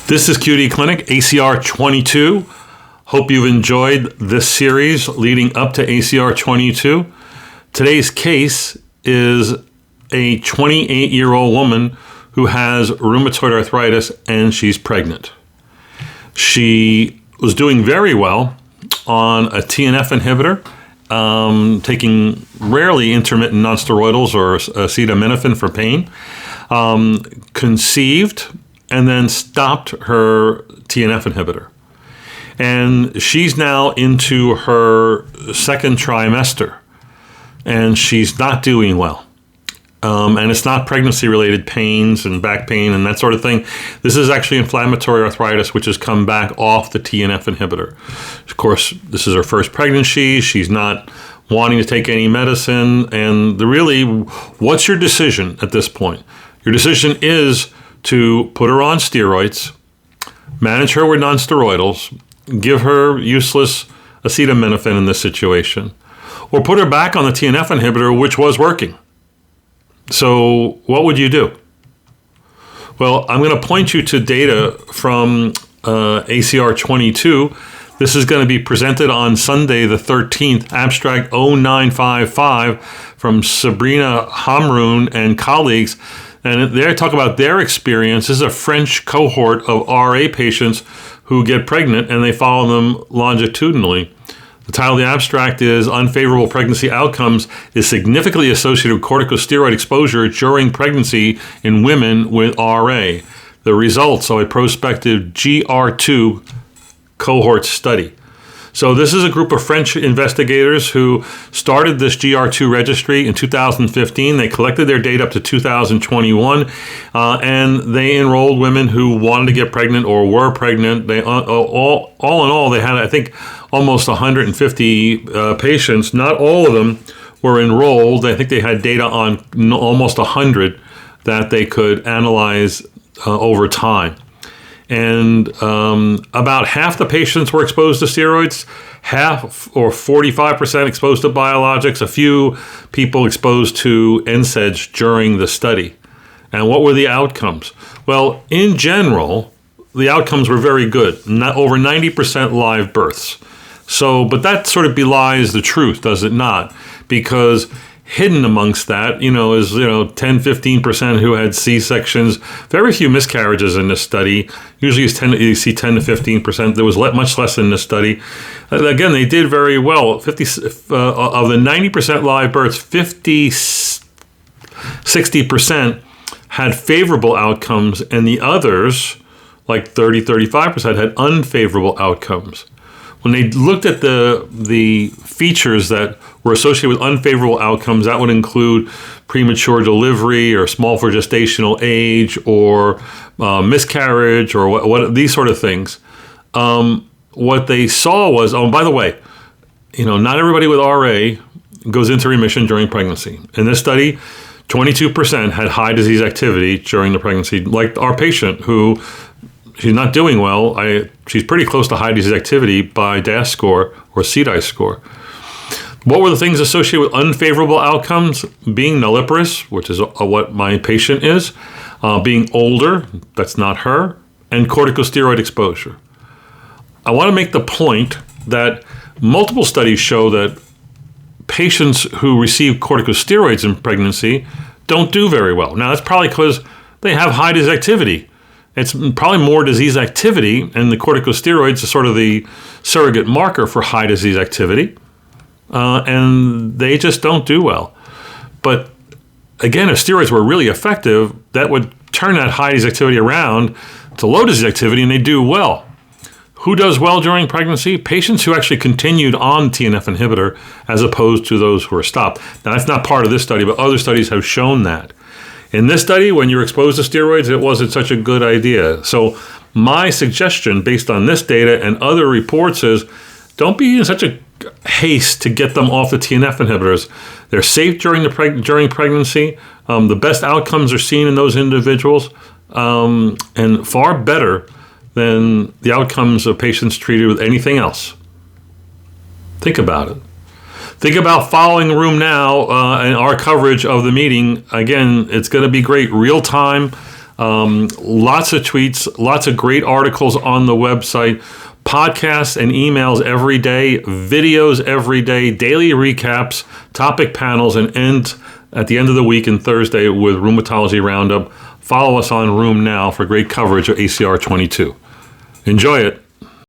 This is QD Clinic, ACR 22. Hope you've enjoyed this series leading up to ACR 22. Today's case is a 28-year-old woman who has rheumatoid arthritis and she's pregnant. She was doing very well on a TNF inhibitor, taking rarely intermittent nonsteroidals or acetaminophen for pain, conceived, and then stopped her TNF inhibitor. And she's now into her second trimester, and she's not doing well. And it's not pregnancy-related pains and back pain and that sort of thing. This is actually inflammatory arthritis, which has come back off the TNF inhibitor. Of course, this is her first pregnancy. She's not wanting to take any medicine. And what's your decision at this point? Your decision is to put her on steroids, manage her with nonsteroidals, give her useless acetaminophen in this situation, or put her back on the TNF inhibitor, which was working. So what would you do? Well, I'm going to point you to data from ACR 22. This is going to be presented on Sunday the 13th, abstract 0955 from Sabrina Hamroun and colleagues. And they talk about their experience. This is a French cohort of RA patients who get pregnant, and they follow them longitudinally. The title of the abstract is Unfavorable Pregnancy Outcomes is Significantly Associated with Corticosteroid Exposure During Pregnancy in Women with RA. The results of a prospective GR2 cohort study. So this is a group of French investigators who started this GR2 registry in 2015. They collected their data up to 2021, and they enrolled women who wanted to get pregnant or were pregnant. They all in all, they had, I think, almost 150 patients. Not all of them were enrolled. I think they had data on almost 100 that they could analyze over time. And about half the patients were exposed to steroids, half or 45% exposed to biologics, a few people exposed to NSAIDs during the study. And what were the outcomes? Well, in general, the outcomes were very good, not over 90% live births. But that sort of belies the truth, does it not? Because hidden amongst that, is 10-15% who had C-sections. Very few miscarriages in this study. Usually you see 10 to 15%. There was much less in this study. Again, they did very well. Of the 90% live births, 60% had favorable outcomes, and the others, like 30-35%, had unfavorable outcomes. When they looked at the features that were associated with unfavorable outcomes, that would include premature delivery or small for gestational age or miscarriage or what these sort of things. What they saw was, by the way, not everybody with RA goes into remission during pregnancy. In this study, 22% had high disease activity during the pregnancy, like our patient who she's not doing well. She's pretty close to high disease activity by DAS score or CDAI score. What were the things associated with unfavorable outcomes? Being nulliparous, which is what my patient is, being older, that's not her, and corticosteroid exposure. I want to make the point that multiple studies show that patients who receive corticosteroids in pregnancy don't do very well. Now, that's probably because they have high disease activity. It's probably more disease activity, and the corticosteroids are sort of the surrogate marker for high disease activity, and they just don't do well. But again, if steroids were really effective, that would turn that high disease activity around to low disease activity, and they do well. Who does well during pregnancy? Patients who actually continued on TNF inhibitor as opposed to those who were stopped. Now, that's not part of this study, but other studies have shown that. In this study, when you're exposed to steroids, it wasn't such a good idea. So my suggestion, based on this data and other reports, is don't be in such a haste to get them off the TNF inhibitors. They're safe during pregnancy. The best outcomes are seen in those individuals, and far better than the outcomes of patients treated with anything else. Think about it. Think about following the room now and our coverage of the meeting. Again, it's going to be great, real time. Lots of tweets, lots of great articles on the website, podcasts and emails every day, videos every day, daily recaps, topic panels, and end at the end of the week and Thursday with Rheumatology Roundup. Follow us on Rheum Now for great coverage of ACR 22. Enjoy it.